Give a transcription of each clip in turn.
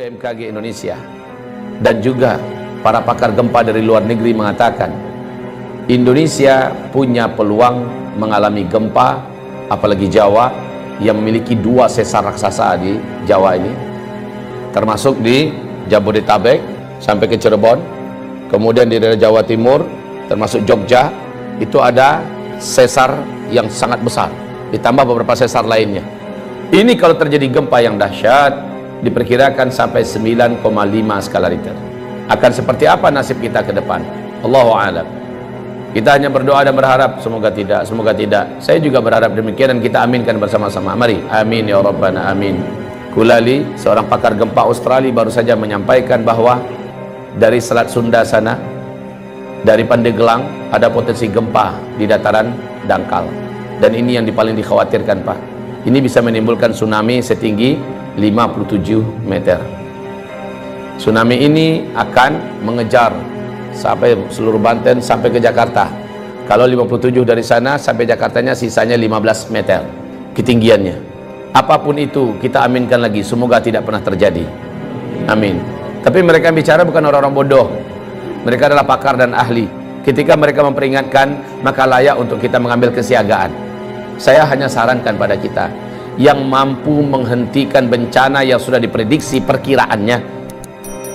BMKG Indonesia dan juga para pakar gempa dari luar negeri mengatakan Indonesia punya peluang mengalami gempa, apalagi Jawa yang memiliki 2 sesar raksasa di Jawa ini, termasuk di Jabodetabek sampai ke Cirebon, kemudian di daerah Jawa Timur termasuk Jogja, itu ada sesar yang sangat besar, ditambah beberapa sesar lainnya. Ini kalau terjadi gempa yang dahsyat diperkirakan sampai 9,5 skala Richter. Akan seperti apa nasib kita ke depan? Allahu a'lam. Kita hanya berdoa dan berharap semoga tidak, semoga tidak. Saya juga berharap demikian dan kita aminkan bersama-sama. Mari, amin ya rabbana amin. Kulali, seorang pakar gempa Australia, baru saja menyampaikan bahwa dari Selat Sunda sana, dari Pandeglang, ada potensi gempa di dataran dangkal. Dan ini yang paling dikhawatirkan, Pak. Ini bisa menimbulkan tsunami setinggi 57 meter. Tsunami ini akan mengejar sampai seluruh Banten sampai ke Jakarta. Kalau 57 dari sana sampai Jakartanya sisanya 15 meter ketinggiannya. Apapun itu kita aminkan lagi, semoga tidak pernah terjadi. Amin. Tapi mereka bicara bukan orang-orang bodoh. Mereka adalah pakar dan ahli. Ketika mereka memperingatkan, maka layak untuk kita mengambil kesiagaan. Saya hanya sarankan pada kita yang mampu menghentikan bencana yang sudah diprediksi perkiraannya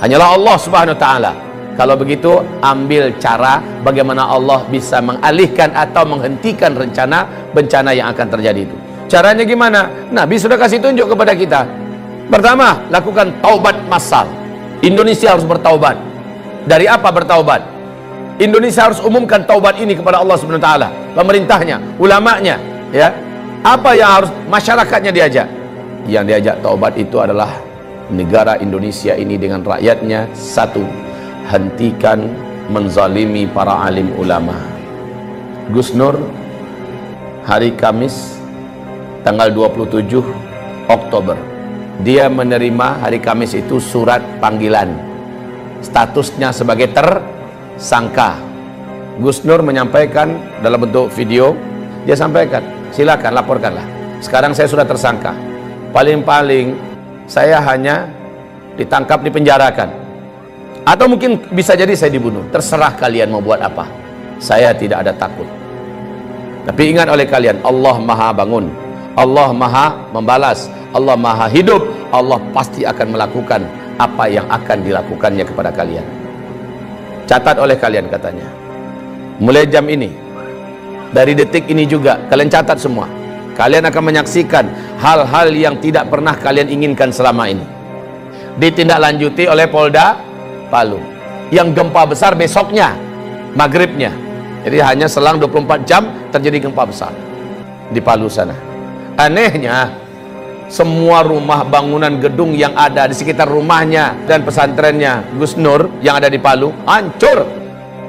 hanyalah Allah Subhanahu wa taala. Kalau begitu, ambil cara bagaimana Allah bisa mengalihkan atau menghentikan rencana bencana yang akan terjadi itu. Caranya gimana? Nabi sudah kasih tunjuk kepada kita. Pertama, lakukan taubat massal. Indonesia harus bertaubat. Dari apa bertaubat? Indonesia harus umumkan taubat ini kepada Allah Subhanahu wa taala, pemerintahnya, ulamanya, ya. Apa yang harus masyarakatnya diajak? Yang diajak taubat itu adalah negara Indonesia ini dengan rakyatnya. Satu, hentikan menzalimi para alim ulama. Gus Nur hari Kamis tanggal 27 Oktober dia menerima hari Kamis itu surat panggilan, statusnya sebagai tersangka. Gus Nur menyampaikan dalam bentuk video, dia sampaikan, silakan laporkanlah, sekarang saya sudah tersangka, paling-paling saya hanya ditangkap, dipenjarakan, atau mungkin bisa jadi saya dibunuh, terserah kalian mau buat apa, saya tidak ada takut. Tapi ingat oleh kalian, Allah maha bangun, Allah maha membalas, Allah maha hidup, Allah pasti akan melakukan apa yang akan dilakukannya kepada kalian. Catat oleh kalian, katanya, mulai jam ini, dari detik ini juga kalian catat semua. Kalian akan menyaksikan hal-hal yang tidak pernah kalian inginkan selama ini. Ditindaklanjuti oleh Polda Palu. Yang gempa besar besoknya, maghribnya. Jadi hanya selang 24 jam terjadi gempa besar di Palu sana. Anehnya, semua rumah bangunan gedung yang ada di sekitar rumahnya dan pesantrennya Gus Nur yang ada di Palu hancur.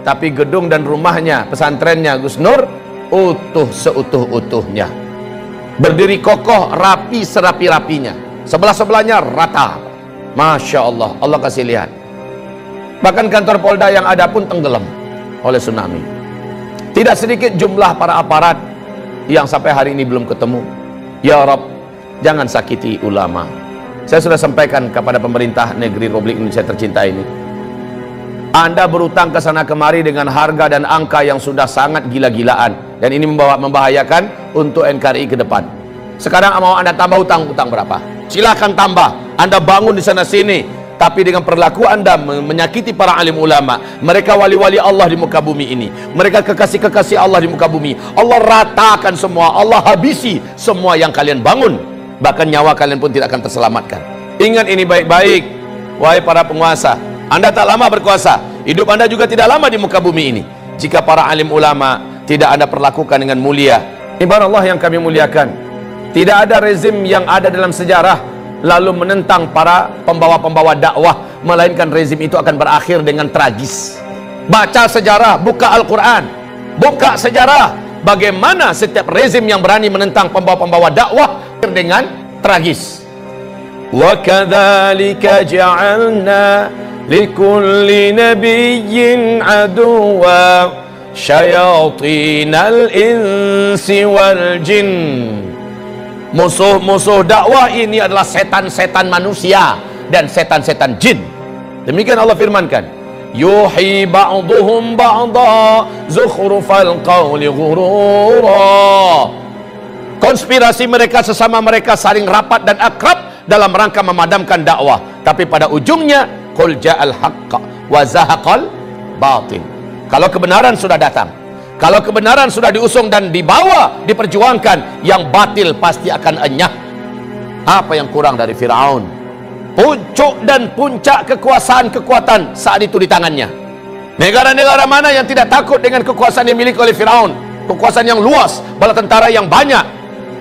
Tapi gedung dan rumahnya, pesantrennya Gus Nur utuh seutuh-utuhnya, berdiri kokoh, rapi serapi-rapinya, sebelah-sebelahnya rata. Masya Allah, Allah kasih lihat. Bahkan kantor Polda yang ada pun tenggelam oleh tsunami. Tidak sedikit jumlah para aparat yang sampai hari ini belum ketemu. Ya Rabb, jangan sakiti ulama. Saya sudah sampaikan kepada pemerintah negeri Republik Indonesia tercinta ini, Anda berutang ke sana kemari dengan harga dan angka yang sudah sangat gila-gilaan, dan ini membahayakan untuk NKRI ke depan. Sekarang mau Anda tambah utang berapa? Silahkan tambah. Anda bangun di sana sini, tapi dengan perilaku Anda menyakiti para alim ulama. Mereka wali-wali Allah di muka bumi ini, mereka kekasih-kekasih Allah di muka bumi. Allah ratakan semua, Allah habisi semua yang kalian bangun. Bahkan nyawa kalian pun tidak akan terselamatkan. Ingat ini baik-baik, wahai para penguasa. Anda tak lama berkuasa, hidup Anda juga tidak lama di muka bumi ini. Jika para alim ulama tidak Anda perlakukan dengan mulia, ibarat Allah yang kami muliakan, tidak ada rezim yang ada dalam sejarah lalu menentang para pembawa-pembawa dakwah, melainkan rezim itu akan berakhir dengan tragis. Baca sejarah, buka Al-Quran, buka sejarah, bagaimana setiap rezim yang berani menentang pembawa-pembawa dakwah dengan tragis. Wa kadzalika ja'alna likulli nabiyyin aduwwa syayatinal insi wal jin. Musuh-musuh dakwah ini adalah setan-setan manusia dan setan-setan jin. Demikian Allah firmankan, yuhi ba'duhum ba'da zukhrufal qawli ghurura. Konspirasi mereka sesama mereka saling rapat dan akrab dalam rangka memadamkan dakwah, tapi pada ujungnya qul ja'al haqq wa zahaqal batil. Kalau kebenaran sudah datang, kalau kebenaran sudah diusung dan dibawa, diperjuangkan, yang batil pasti akan enyah. Apa yang kurang dari Firaun? Puncuk dan puncak kekuasaan-kekuatan saat itu di tangannya. Negara-negara mana yang tidak takut dengan kekuasaan yang dimiliki oleh Firaun? Kekuasaan yang luas, bala tentara yang banyak,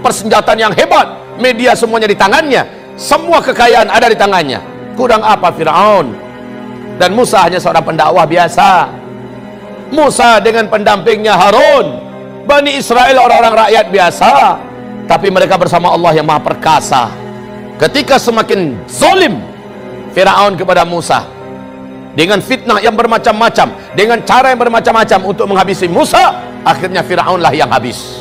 persenjataan yang hebat, media semuanya di tangannya, semua kekayaan ada di tangannya. Kurang apa Firaun? Dan Musa hanya seorang pendakwah biasa. Musa dengan pendampingnya Harun, Bani Israel orang-orang rakyat biasa, tapi mereka bersama Allah yang Maha Perkasa. Ketika semakin zalim Firaun kepada Musa dengan fitnah yang bermacam-macam, dengan cara yang bermacam-macam untuk menghabisi Musa, akhirnya Firaunlah yang habis.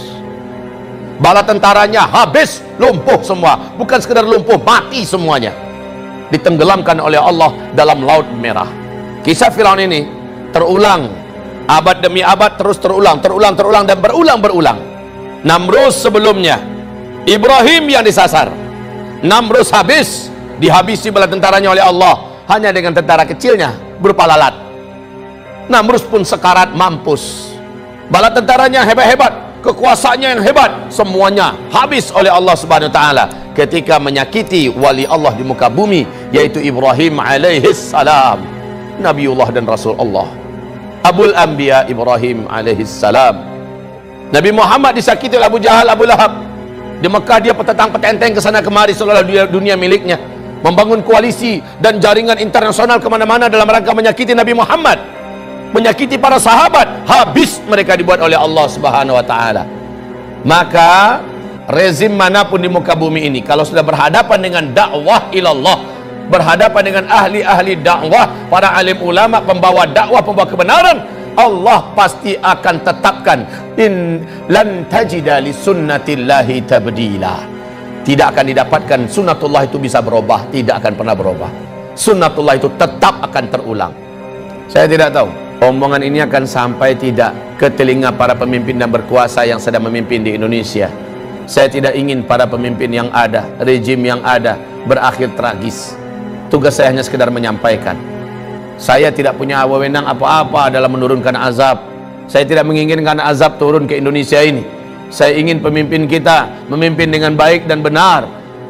Bala tentaranya habis, lumpuh semua. Bukan sekedar lumpuh, mati semuanya, ditenggelamkan oleh Allah dalam Laut Merah. Kisah Firaun ini terulang abad demi abad, terus terulang dan berulang. Namrus sebelumnya, Ibrahim yang disasar. Namrus habis, dihabisi bala tentaranya oleh Allah hanya dengan tentara kecilnya berupa lalat. Namrus pun sekarat mampus. Bala tentaranya hebat-hebat, kekuasaannya yang hebat, semuanya habis oleh Allah Subhanahu wa taala ketika menyakiti wali Allah di muka bumi, yaitu Ibrahim alaihis salam, Nabiullah dan Rasul Allah, Abul Anbiya Ibrahim alaihis salam. Nabi Muhammad disakiti oleh Abu Jahal, Abu Lahab. Di Mekah dia petentang-petenteng ke sana kemari seolah dunia miliknya, membangun koalisi dan jaringan internasional kemana-mana dalam rangka menyakiti Nabi Muhammad, menyakiti para sahabat. Habis mereka dibuat oleh Allah Subhanahu wa taala. Maka rezim manapun di muka bumi ini, kalau sudah berhadapan dengan dakwah ilallah, berhadapan dengan ahli-ahli dakwah, para alim ulama, pembawa dakwah, pembawa kebenaran, Allah pasti akan tetapkan in lan tajida li sunnatillahi tabdila. Tidak akan didapatkan sunnatullah itu bisa berubah, tidak akan pernah berubah. Sunnatullah itu tetap akan terulang. Saya tidak tahu omongan ini akan sampai tidak ke telinga para pemimpin dan berkuasa yang sedang memimpin di Indonesia. Saya tidak ingin para pemimpin yang ada, rejim yang ada berakhir tragis. Tugas saya hanya sekedar menyampaikan. Saya tidak punya wewenang apa-apa dalam menurunkan azab. Saya tidak menginginkan azab turun ke Indonesia ini. Saya ingin pemimpin kita memimpin dengan baik dan benar.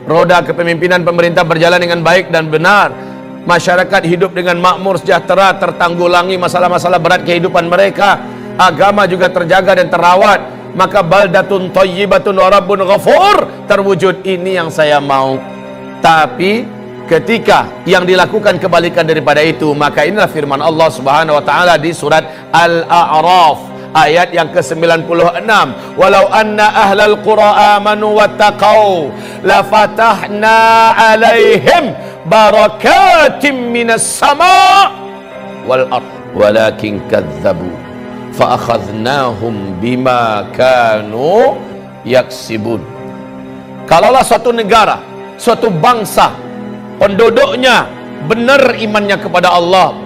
Roda kepemimpinan pemerintah berjalan dengan baik dan benar. Masyarakat hidup dengan makmur, sejahtera, tertanggulangi masalah-masalah berat kehidupan mereka. Agama juga terjaga dan terawat. Maka baldatun thayyibatun wa rabbun ghafur terwujud. Ini yang saya mau. Tapi ketika yang dilakukan kebalikan daripada itu, maka inilah firman Allah Subhanahu wa taala di surat Al-A'raf ayat yang ke-96, walau anna ahlal qura amanu wattaqau lafatahna alaihim barakatim minas sama' wal ard walakin kadzabu fa akhadnahum bima kanu yaksibun. Kalaulah suatu negara, suatu bangsa, penduduknya benar imannya kepada Allah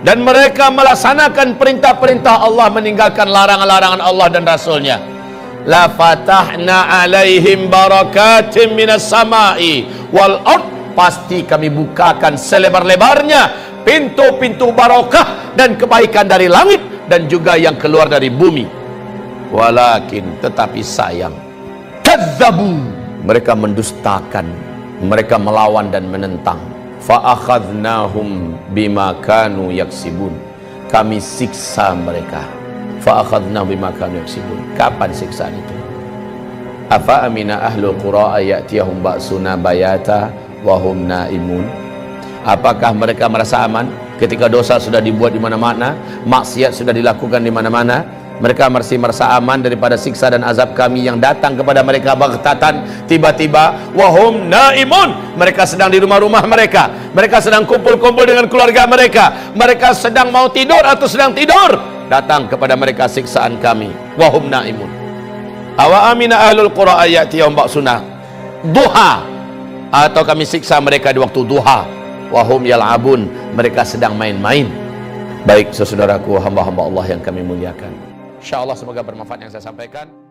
dan mereka melaksanakan perintah-perintah Allah, meninggalkan larangan-larangan Allah dan Rasulnya, la fatahna alaihim barakatim minas sama'i wal ard, pasti kami bukakan selebar-lebarnya pintu-pintu barakah dan kebaikan dari langit dan juga yang keluar dari bumi. Walakin, tetapi sayang, kadzabu, mereka mendustakan, mereka melawan dan menentang. Fa akhadnahum bima kanu yaksibun, kami siksa mereka. Fa akhadnahum bima kanu yaksibun. Kapan siksaan itu? Afa amina ahlul qura ayatiyahum ba'suna bayata wa hum naimun. Apakah mereka merasa aman ketika dosa sudah dibuat di mana-mana, maksiat sudah dilakukan di mana-mana? Mereka masih merasa aman daripada siksa dan azab kami yang datang kepada mereka baghtatan, tiba-tiba. Wahum naimun, mereka sedang di rumah-rumah mereka, mereka sedang kumpul-kumpul dengan keluarga mereka, mereka sedang mau tidur atau sedang tidur, datang kepada mereka siksaan kami. Wahum naimun. Awa amina ahlul qura ayatiyahum ba'suna duha, atau kami siksa mereka di waktu duha. wahum yal'abun, mereka sedang main-main. Baik saudaraku, hamba-hamba Allah yang kami muliakan, insyaallah semoga bermanfaat yang saya sampaikan.